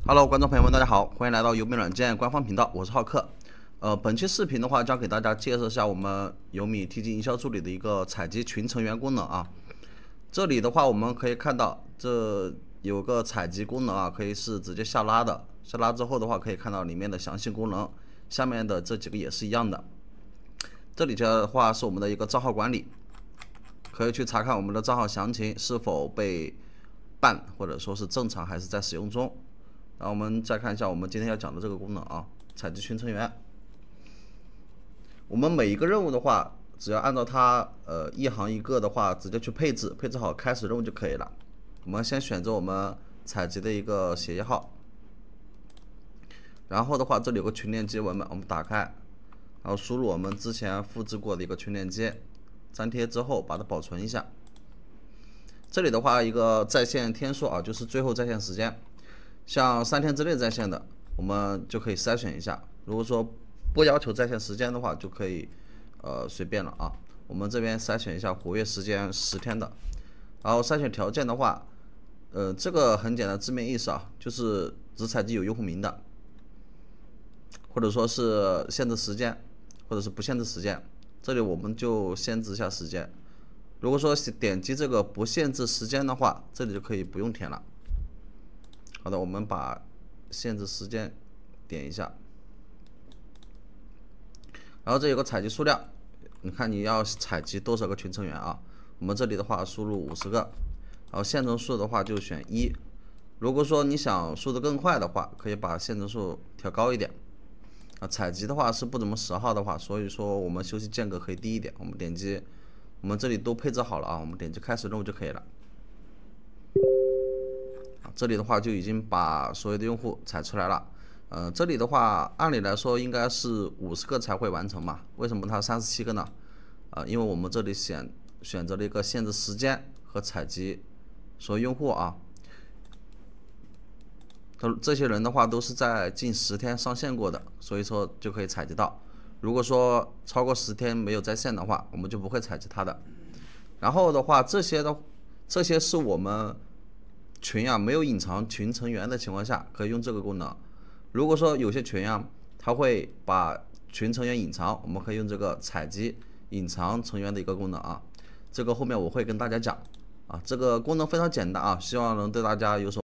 Hello，观众朋友们，大家好，欢迎来到有米软件官方频道，我是浩克。本期视频的话，将给大家介绍一下我们有米 TG 营销助理的一个采集群成员功能啊。这里的话，我们可以看到这有个采集功能啊，可以是直接下拉的。下拉之后的话，可以看到里面的详细功能，下面的这几个也是一样的。这里的话是我们的一个账号管理，可以去查看我们的账号详情是否被ban，或者说是正常还是在使用中。然后我们再看一下我们今天要讲的这个功能啊，采集群成员。我们每一个任务的话，只要按照它一行一个的话，直接去配置好开始任务就可以了。我们先选择我们采集的一个协议号，然后的话这里有个群链接文本，我们打开，然后输入我们之前复制过的一个群链接，粘贴之后把它保存一下。这里的话一个在线天数啊，就是最后在线时间。像3天之内在线的，我们就可以筛选一下。如果说不要求在线时间的话，就可以随便了啊。我们这边筛选一下活跃时间10天的，然后筛选条件的话，这个很简单，字面意思啊，就是只采集有用户名的，或者说是限制时间，或者是不限制时间。这里我们就限制一下时间。如果说点击这个不限制时间的话，这里就可以不用填了。好的，我们把限制时间点一下，然后这有个采集数量，你看你要采集多少个群成员啊？我们这里的话输入50个，然后线程数的话就选1。如果说你想速度更快的话，可以把线程数调高一点。采集的话是不怎么实耗的话，所以说我们休息间隔可以低一点。我们点击，我们这里都配置好了啊，我们点击开始任务就可以了。这里的话就已经把所有的用户采出来了。这里的话按理来说应该是50个才会完成嘛，为什么它37个呢？因为我们这里选择了一个限制时间和采集所有用户啊，这些人的话都是在近10天上线过的，所以说就可以采集到。如果说超过10天没有在线的话，我们就不会采集它的。然后的话，这些是我们群啊没有隐藏群成员的情况下，可以用这个功能。如果说有些群啊，它会把群成员隐藏，我们可以用这个采集隐藏成员的一个功能啊。这个后面我会跟大家讲啊。这个功能非常简单啊，希望能对大家有所